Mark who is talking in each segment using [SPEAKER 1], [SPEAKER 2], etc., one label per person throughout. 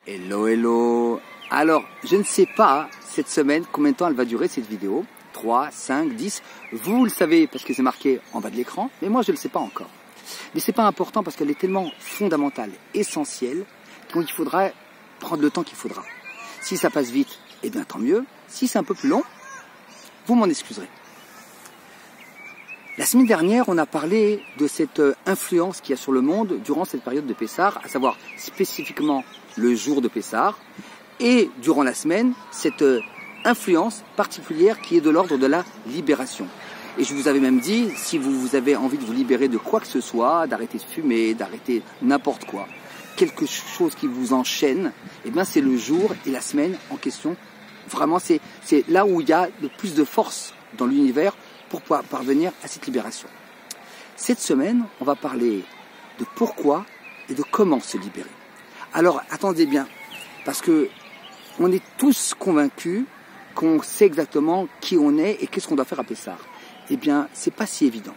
[SPEAKER 1] Hello, hello. Alors, je ne sais pas cette semaine combien de temps elle va durer cette vidéo. 3, 5, 10. Vous le savez parce que c'est marqué en bas de l'écran, mais moi je ne le sais pas encore. Mais c'est pas important parce qu'elle est tellement fondamentale, essentielle, qu'il faudra prendre le temps qu'il faudra. Si ça passe vite, eh bien tant mieux. Si c'est un peu plus long, vous m'en excuserez. La semaine dernière, on a parlé de cette influence qu'il y a sur le monde durant cette période de Pessah, à savoir spécifiquement le jour de Pessah, et durant la semaine, cette influence particulière qui est de l'ordre de la libération. Et je vous avais même dit, si vous avez envie de vous libérer de quoi que ce soit, d'arrêter de fumer, d'arrêter n'importe quoi, quelque chose qui vous enchaîne, eh bien c'est le jour et la semaine en question. Vraiment, c'est là où il y a le plus de force dans l'univers pour pouvoir parvenir à cette libération. Cette semaine, on va parler de pourquoi et de comment se libérer. Alors, attendez bien, parce que on est tous convaincus qu'on sait exactement qui on est et qu'est-ce qu'on doit faire à Pessah. Eh bien, c'est pas si évident.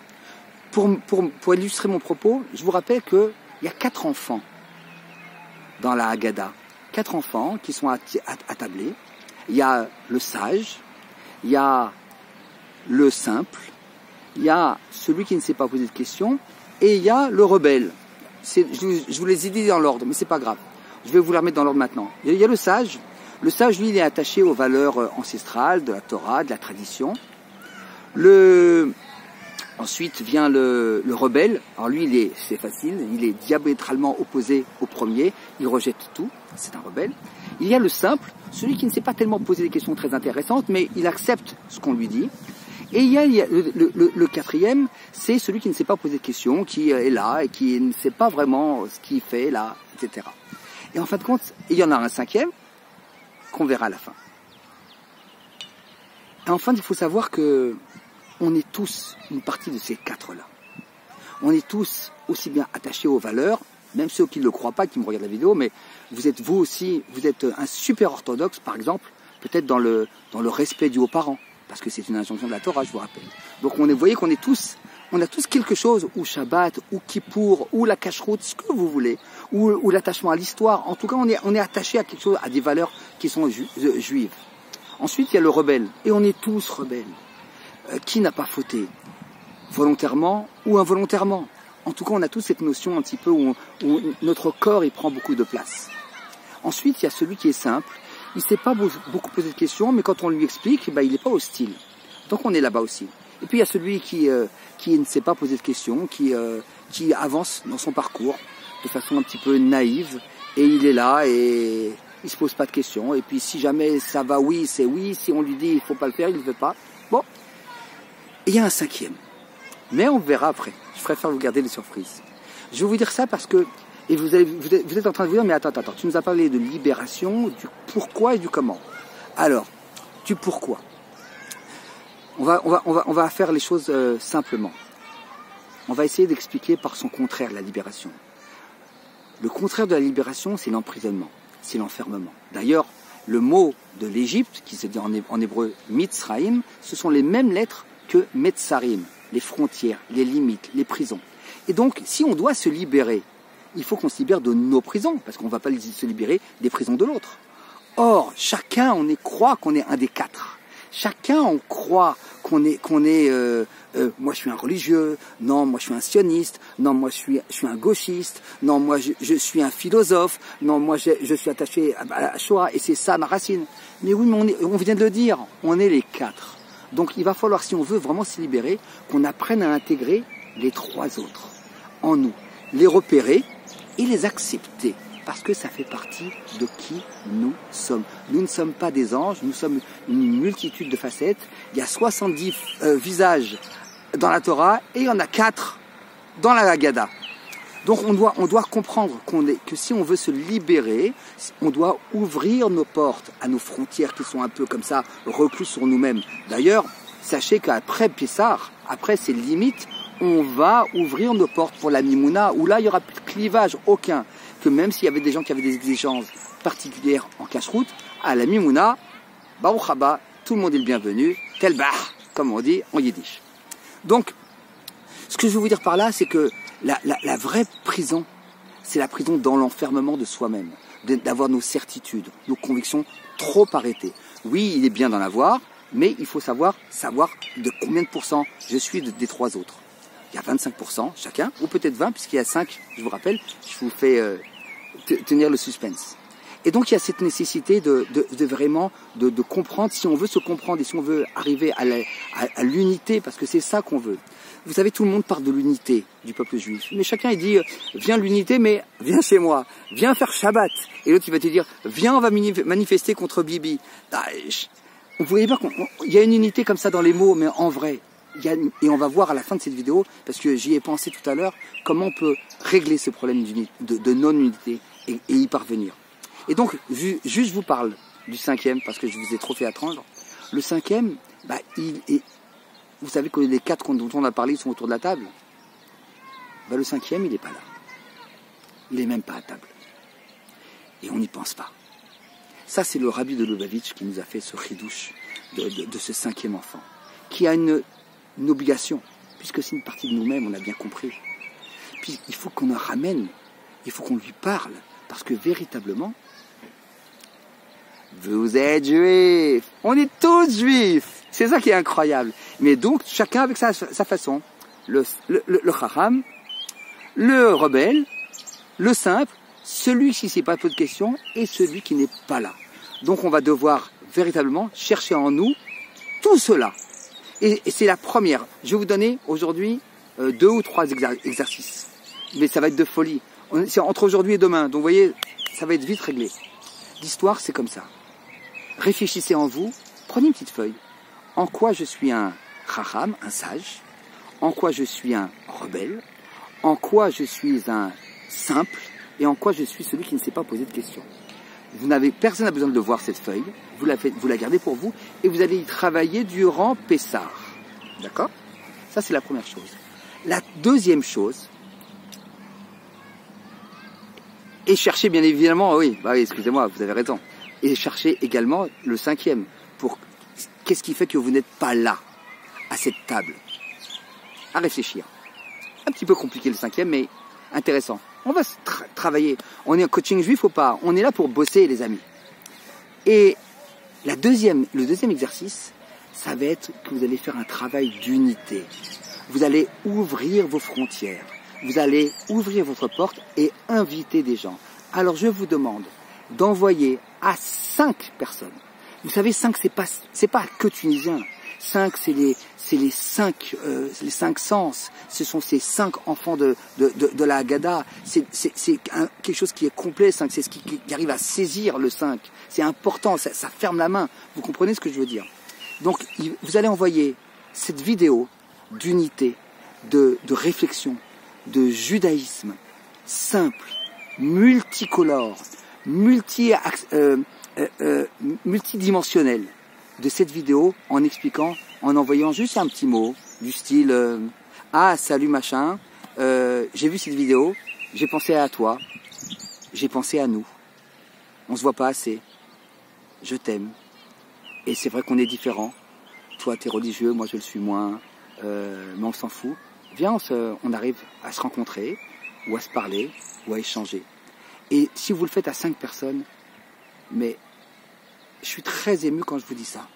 [SPEAKER 1] Pour illustrer mon propos, je vous rappelle qu'il y a 4 enfants dans la Haggadah. 4 enfants qui sont attablés. Il y a le sage, il y a le simple, il y a celui qui ne sait pas poser de questions, et il y a le rebelle. Je vous les ai dit dans l'ordre, mais c'est pas grave. Je vais vous les remettre dans l'ordre maintenant. Il y a le sage. Le sage, lui, il est attaché aux valeurs ancestrales, de la Torah, de la tradition. Ensuite vient le rebelle. Alors lui, c'est facile, il est diamétralement opposé au premier. Il rejette tout, c'est un rebelle. Il y a le simple, celui qui ne sait pas tellement poser des questions très intéressantes, mais il accepte ce qu'on lui dit. Et il y a le quatrième, c'est celui qui ne sait pas poser de questions, qui est là et qui ne sait pas vraiment ce qu'il fait là, etc. Et en fin de compte, il y en a un cinquième qu'on verra à la fin. Et enfin, il faut savoir que on est tous une partie de ces 4-là. On est tous aussi bien attachés aux valeurs, même ceux qui ne le croient pas, qui me regardent la vidéo, mais vous aussi, vous êtes un super orthodoxe, par exemple, peut-être dans le respect dû aux parents, parce que c'est une injonction de la Torah, je vous rappelle. Donc vous voyez qu'on est tous, on a tous quelque chose, ou Shabbat, ou Kippour, ou la cacheroute, ce que vous voulez, ou l'attachement à l'histoire. En tout cas, on est attaché à quelque chose, à des valeurs qui sont juives. Ensuite, il y a le rebelle, et on est tous rebelles. Qui n'a pas fauté, volontairement ou involontairement. En tout cas, on a tous cette notion un petit peu où notre corps il prend beaucoup de place. Ensuite, il y a celui qui est simple. Il ne sait pas beaucoup poser de questions, mais quand on lui explique, il n'est pas hostile. Donc on est là-bas aussi. Et puis il y a celui qui ne sait pas poser de questions, qui avance dans son parcours de façon un petit peu naïve, et il est là et il se pose pas de questions. Et puis si jamais ça va oui, c'est oui. Si on lui dit il faut pas le faire, il ne le fait pas. Bon. Et il y a un cinquième. Mais on verra après. Je préfère vous garder les surprises. Je vais vous dire ça parce que, et vous êtes en train de vous dire, mais attends, tu nous as parlé de libération, du pourquoi et du comment. Alors, du pourquoi. On va faire les choses simplement. On va essayer d'expliquer par son contraire la libération. Le contraire de la libération, c'est l'emprisonnement, c'est l'enfermement. D'ailleurs, le mot de l'Égypte, qui se dit en hébreu Mitzraïm, ce sont les mêmes lettres que Metzarim, les frontières, les limites, les prisons. Et donc, si on doit se libérer, il faut qu'on se libère de nos prisons, parce qu'on ne va pas se libérer des prisons de l'autre. Or, chacun, croit qu'on est un des 4. Chacun, on croit qu'on est moi je suis un religieux, non, moi je suis un sioniste, non, moi je suis un gauchiste, non, moi je suis un philosophe, non, moi je suis attaché à la Shoah, et c'est ça ma racine. Mais oui, mais on vient de le dire, on est les 4. Donc il va falloir, si on veut vraiment se libérer, qu'on apprenne à intégrer les 3 autres en nous, les repérer et les accepter, parce que ça fait partie de qui nous sommes. Nous ne sommes pas des anges, nous sommes une multitude de facettes. Il y a 70 visages dans la Torah et il y en a 4 dans la Haggadah. Donc on doit comprendre que si on veut se libérer, on doit ouvrir nos portes à nos frontières qui sont un peu comme ça, reclus sur nous-mêmes. D'ailleurs, sachez qu'après Pessah, après ces limites, on va ouvrir nos portes pour la Mimouna, où là il n'y aura plus de clivage aucun. Que même s'il y avait des gens qui avaient des exigences particulières en cache-route, à la Mimouna, Baruch haba, tout le monde est le bienvenu, tel bah, comme on dit en yiddish. Donc, ce que je veux vous dire par là, c'est que la vraie prison, c'est la prison dans l'enfermement de soi-même, d'avoir nos certitudes, nos convictions trop arrêtées. Oui, il est bien d'en avoir, mais il faut savoir de combien de pourcents je suis des trois autres. Il y a 25% chacun, ou peut-être 20, puisqu'il y a 5, je vous rappelle, je vous fais tenir le suspense. Et donc il y a cette nécessité de vraiment comprendre, si on veut se comprendre et si on veut arriver à l'unité, parce que c'est ça qu'on veut. Vous savez, tout le monde parle de l'unité du peuple juif, mais chacun il dit, viens l'unité, mais viens chez moi, viens faire Shabbat. Et l'autre il va te dire, viens on va manifester contre Bibi. Vous voyez pas qu'il y a une unité comme ça dans les mots, mais en vrai. Et on va voir à la fin de cette vidéo, parce que j'y ai pensé tout à l'heure, comment on peut régler ce problème de non-unité et y parvenir. Et donc, juste je vous parle du cinquième, parce que je vous ai trop fait attendre. Le cinquième, vous savez que les quatre dont on a parlé sont autour de la table. Le cinquième, il n'est pas là. Il n'est même pas à table. Et on n'y pense pas. Ça, c'est le rabbi de Lubavitch qui nous a fait ce chidouche de ce cinquième enfant, qui a une obligation, puisque c'est une partie de nous-mêmes, on a bien compris. Puis il faut qu'on le ramène, il faut qu'on lui parle, parce que véritablement, vous êtes juifs, on est tous juifs, c'est ça qui est incroyable. Mais donc, chacun avec sa façon, le chacham, le rebelle, le simple, celui qui ne s'est pas posé de questions, et celui qui n'est pas là. Donc on va devoir véritablement chercher en nous tout cela. Et c'est la première. Je vais vous donner aujourd'hui 2 ou 3 exercices. Mais ça va être de folie. C'est entre aujourd'hui et demain. Donc vous voyez, ça va être vite réglé. L'histoire, c'est comme ça. Réfléchissez en vous. Prenez une petite feuille. En quoi je suis un chacham, un sage? En quoi je suis un rebelle? En quoi je suis un simple? Et en quoi je suis celui qui ne s'est pas posé de questions? Personne n'a besoin de voir cette feuille, vous la gardez pour vous et vous allez y travailler durant Pessah. D'accord? Ça, c'est la première chose. La deuxième chose, et cherchez bien évidemment, oui, excusez-moi, vous avez raison, et cherchez également le cinquième, qu'est-ce qui fait que vous n'êtes pas là, à cette table? À réfléchir. Un petit peu compliqué le cinquième, mais intéressant. On va travailler. On est en coaching juif ou pas? On est là pour bosser, les amis. Et le deuxième exercice, ça va être que vous allez faire un travail d'unité. Vous allez ouvrir vos frontières. Vous allez ouvrir votre porte et inviter des gens. Alors, je vous demande d'envoyer à 5 personnes. Vous savez, 5, c'est pas que tunisien. 5, c'est les 5 sens. Ce sont ces 5 enfants de la Haggadah. C'est quelque chose qui est complet, 5. C'est ce qui arrive à saisir le 5. C'est important, ça ferme la main. Vous comprenez ce que je veux dire? Donc, vous allez envoyer cette vidéo d'unité, de réflexion, de judaïsme, simple, multicolore, multidimensionnel, de cette vidéo en expliquant, en envoyant juste un petit mot du style ah salut machin, j'ai vu cette vidéo, j'ai pensé à toi, j'ai pensé à nous, on se voit pas assez, je t'aime, et c'est vrai qu'on est différents, toi t'es religieux, moi je le suis moins, mais on s'en fout, viens on arrive à se rencontrer, ou à se parler, ou à échanger. Et si vous le faites à 5 personnes, mais je suis très ému quand je vous dis ça.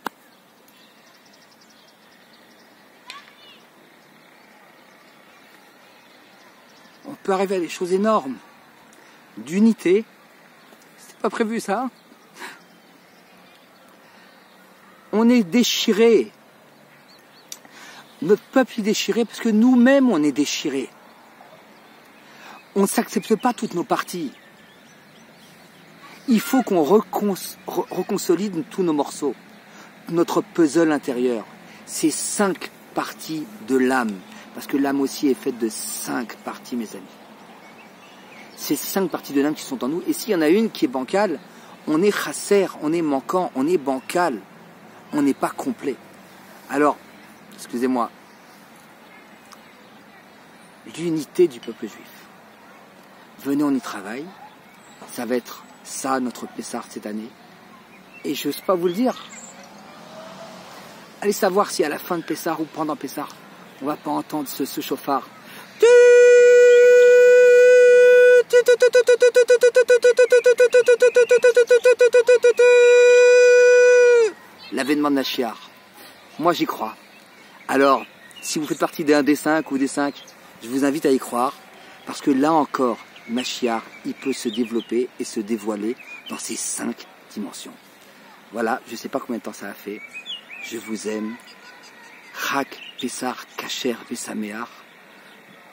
[SPEAKER 1] On peut arriver à des choses énormes. D'unité. C'était pas prévu ça. On est déchirés. Notre peuple est déchiré parce que nous-mêmes on est déchirés. On ne s'accepte pas toutes nos parties. Il faut qu'on reconsolide tous nos morceaux, notre puzzle intérieur, ces 5 parties de l'âme, parce que l'âme aussi est faite de 5 parties, mes amis. Ces 5 parties de l'âme qui sont en nous, et s'il y en a une qui est bancale, on est chasser, on est manquant, on est bancal, on n'est pas complet. Alors, excusez-moi, l'unité du peuple juif. Venez, on y travaille, ça va être ça, notre Pessah cette année. Et je n'ose pas vous le dire. Allez savoir si à la fin de Pessah ou pendant Pessah, on va pas entendre ce chauffard. l'avènement de Mashiach. Moi, j'y crois. Alors, si vous faites partie des 5 ou des 5, je vous invite à y croire, parce que là encore, Mashiach, il peut se développer et se dévoiler dans ces 5 dimensions. Voilà, je ne sais pas combien de temps ça a fait. Je vous aime. Chag Pessah Kasher Vesameach,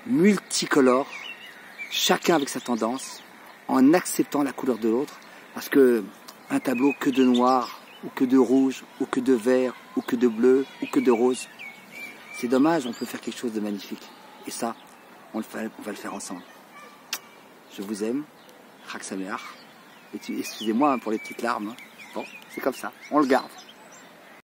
[SPEAKER 1] multicolore, chacun avec sa tendance, en acceptant la couleur de l'autre, parce que un tableau que de noir, ou que de rouge, ou que de vert, ou que de bleu, ou que de rose, c'est dommage, on peut faire quelque chose de magnifique. Et ça, on va le faire ensemble. Je vous aime, Chag Sameach, et excusez-moi pour les petites larmes. Bon, c'est comme ça, on le garde.